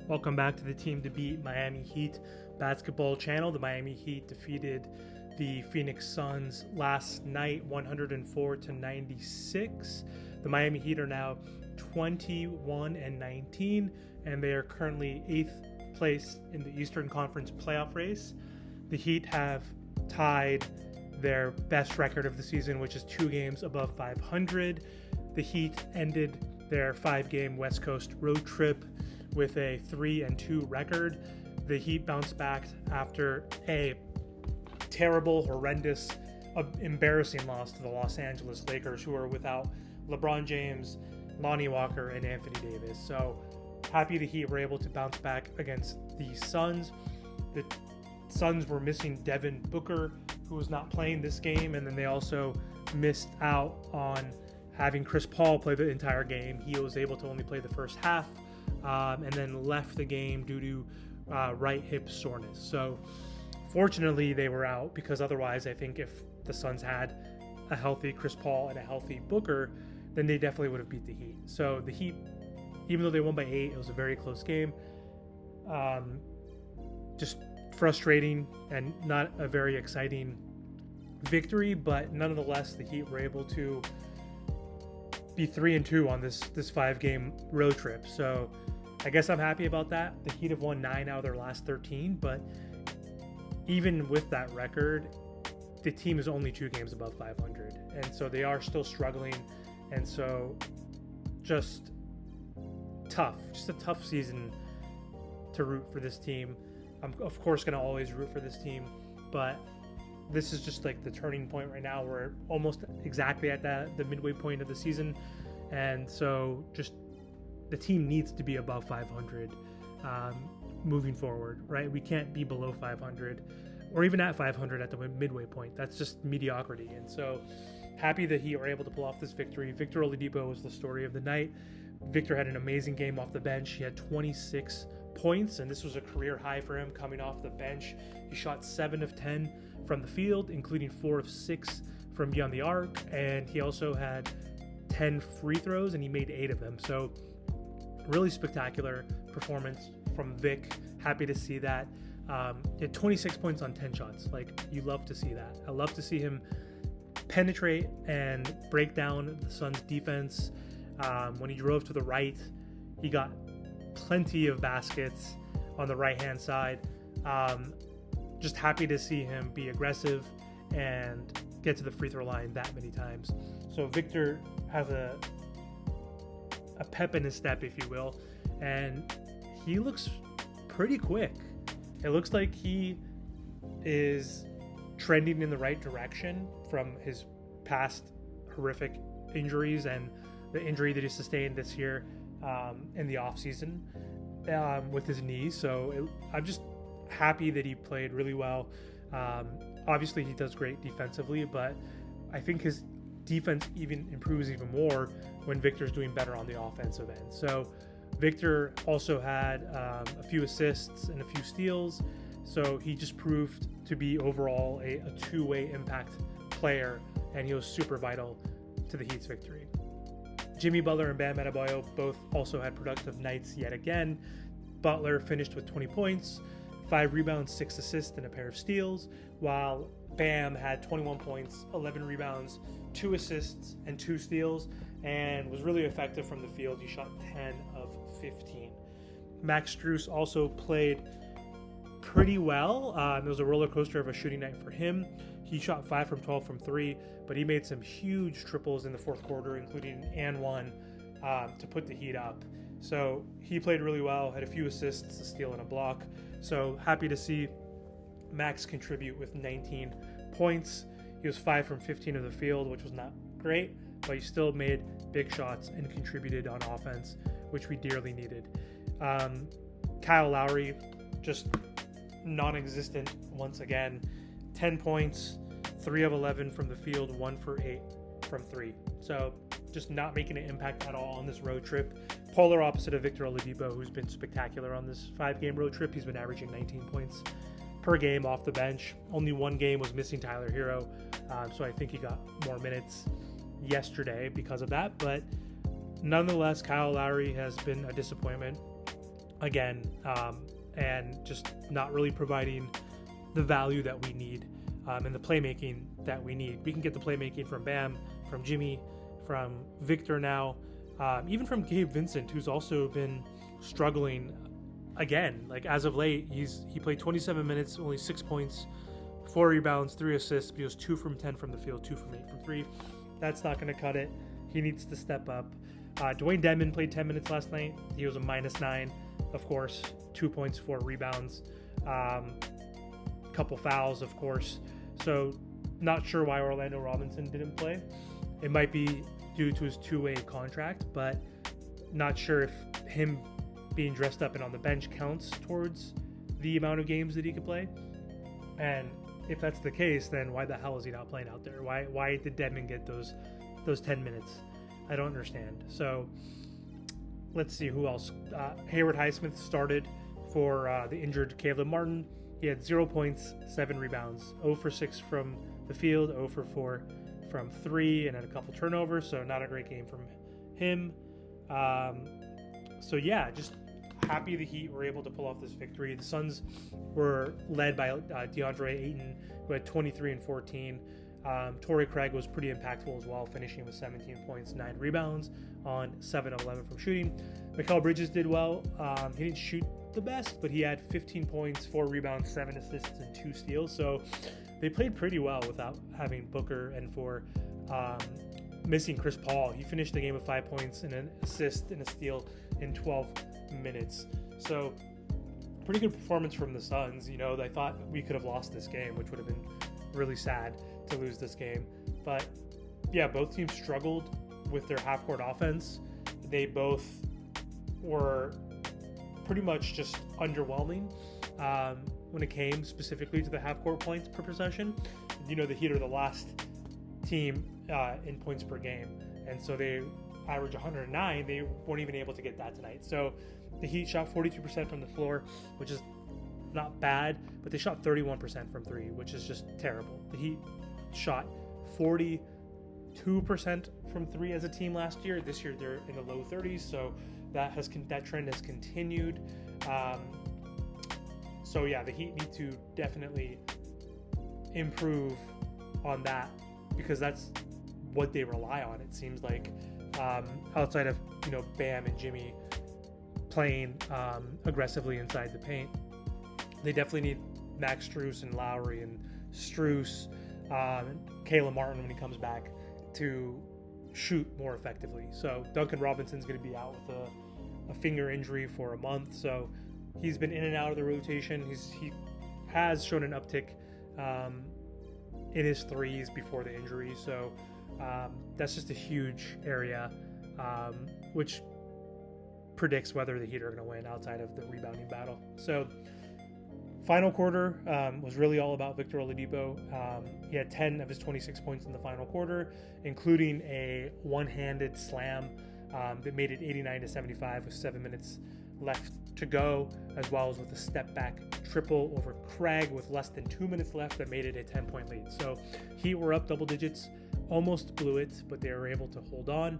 Welcome back to the Team to Beat Miami Heat basketball channel. The Miami Heat defeated the Phoenix Suns last night 104-96. The Miami Heat are now 21-19, and they are currently 8th place in the Eastern Conference playoff race. The Heat have tied their best record of the season, which is 2 games above 500. The Heat ended their 5-game West Coast road trip with a 3-2 record. The Heat bounced back after a terrible, horrendous, embarrassing loss to the Los Angeles Lakers, who are without LeBron James, Lonnie Walker, and Anthony Davis. So happy the Heat were able to bounce back against the Suns. The Suns were missing Devin Booker, who was not playing this game, and then they also missed out on having Chris Paul play the entire game. He was able to only play the first half, and then left the game due to right hip soreness. So fortunately they were out, because otherwise I think if the Suns had a healthy Chris Paul and a healthy Booker, then they definitely would have beat the Heat. So the Heat, even though they won by 8, it was a very close game. Just frustrating and not a very exciting victory, but nonetheless the Heat were able to be 3-2 on this 5-game road trip. So I guess I'm happy about that. The Heat have won 9 out of their last 13, but even with that record, the team is only 2 games above 500, and so they are still struggling. And so just a tough season to root for this team. I'm of course going to always root for this team, but this is just like the turning point right now. We're almost exactly at the midway point of the season, and so just the team needs to be above 500 moving forward, right? We can't be below 500 or even at 500 at the midway point. That's just mediocrity. And so happy that he were able to pull off this victory. Victor Oladipo was the story of the night. Victor had an amazing game off the bench. He had 26 points, and this was a career high for him coming off the bench. He shot 7 of 10 from the field, including 4 of 6 from beyond the arc, and he also had 10 free throws, and he made 8 of them. So really spectacular performance from Vic. Happy to see that. He had 26 points on 10 shots. Like, you love to see that. I love to see him penetrate and break down the Suns defense. When he drove to the right, he got plenty of baskets on the right-hand side. Just happy to see him be aggressive and get to the free throw line that many times. So Victor has a pep in his step, if you will, and he looks pretty quick. It looks like he is trending in the right direction from his past horrific injuries and the injury that he sustained this year in the offseason with his knees. So I'm just happy that he played really well. Obviously he does great defensively, but I think his defense even improves even more when Victor's doing better on the offensive end. So Victor also had a few assists and a few steals, so he just proved to be overall a two-way impact player, and he was super vital to the Heat's victory. Jimmy Butler and Bam Adebayo both also had productive nights yet again. Butler finished with 20 points, 5 rebounds, 6 assists, and a pair of steals, while Bam had 21 points, 11 rebounds, 2 assists, and 2 steals, and was really effective from the field. He shot 10 of 15. Max Strus also played pretty well. It was a roller coaster of a shooting night for him. He shot 5 from 12 from 3, but he made some huge triples in the fourth quarter, including an one to put the Heat up. So he played really well, had a few assists, a steal, and a block. So happy to see Max contribute with 19 points. He was 5 from 15 of the field, which was not great, but he still made big shots and contributed on offense, which we dearly needed. Kyle Lowry, just non-existent once again. 10 points, 3 of 11 from the field, 1 for 8 from 3. So just not making an impact at all on this road trip. Polar opposite of Victor Oladipo, who's been spectacular on this 5-game road trip. He's been averaging 19 points per game off the bench. Only one game was missing Tyler Hero, so I think he got more minutes yesterday because of that. But nonetheless, Kyle Lowry has been a disappointment. again, and just not really providing the value that we need and the playmaking that we need. We can get the playmaking from Bam, from Jimmy, from Victor now, even from Gabe Vincent, who's also been struggling again. Like as of late, he played 27 minutes, only 6 points, 4 rebounds, 3 assists, but he was 2 from 10 from the field, 2 from 8 from 3. That's not going to cut it. He needs to step up. Dwayne Dedmon played 10 minutes last night. He was a -9, of course, 2 points, 4 rebounds, couple fouls, of course. So not sure why Orlando Robinson didn't play. It might be due to his two-way contract, but not sure if him being dressed up and on the bench counts towards the amount of games that he could play. And if that's the case, then why the hell is he not playing out there? Why did Dedmon get those 10 minutes? I don't understand. So let's see who else. Hayward Highsmith started for the injured Caleb Martin. He had 0 points, 7 rebounds, 0 for 6 from the field, 0 for 4 from 3, and had a couple turnovers, so not a great game from him. So yeah, just happy the Heat were able to pull off this victory. The Suns were led by DeAndre Ayton, who had 23 and 14. Torrey Craig was pretty impactful as well, finishing with 17 points, 9 rebounds on 7 of 11 from shooting. Mikal Bridges did well. He didn't shoot the best, but he had 15 points, 4 rebounds, 7 assists, and 2 steals. So they played pretty well without having Booker, and for missing Chris Paul. He finished the game with 5 points and an assist and a steal in 12 minutes. So pretty good performance from the Suns. You know, I thought we could have lost this game, which would have been really sad to lose this game. But yeah, both teams struggled with their half-court offense. They both were pretty much just underwhelming when it came specifically to the half-court points per possession. You know, the Heat are the last team in points per game, and so they average 109. They weren't even able to get that tonight. So the Heat shot 42% from the floor, which is not bad, but they shot 31% from 3, which is just terrible. The Heat shot 42% from 3 as a team last year. This year they're in the low 30s, so that trend has continued. So yeah, the Heat need to definitely improve on that, because that's what they rely on. It seems like outside of Bam and Jimmy playing aggressively inside the paint, they definitely need Max Strus and Lowry and Strus, Caleb Martin when he comes back, to shoot more effectively. So Duncan Robinson's going to be out with a finger injury for a month, so he's been in and out of the rotation. He has shown an uptick in his threes before the injury, so that's just a huge area, which predicts whether the Heat are going to win outside of the rebounding battle. So final quarter was really all about Victor Oladipo. He had 10 of his 26 points in the final quarter, including a one-handed slam that made it 89-75 with 7 minutes left to go, as well as with a step-back triple over Craig with less than 2 minutes left that made it a 10-point lead. So Heat were up double digits, almost blew it, but they were able to hold on.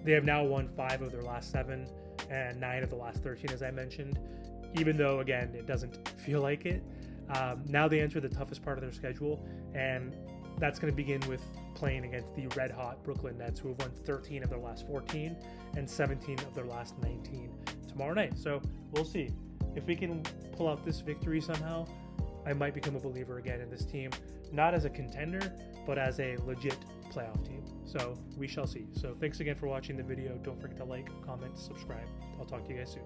They have now won 5 of their last 7 and 9 of the last 13, as I mentioned, even though, again, it doesn't feel like it. Now they enter the toughest part of their schedule, and that's going to begin with playing against the red-hot Brooklyn Nets, who have won 13 of their last 14 and 17 of their last 19 tomorrow night. So we'll see. If we can pull out this victory somehow, I might become a believer again in this team, not as a contender, but as a legit playoff team. So we shall see. So thanks again for watching the video. Don't forget to like, comment, subscribe. I'll talk to you guys soon.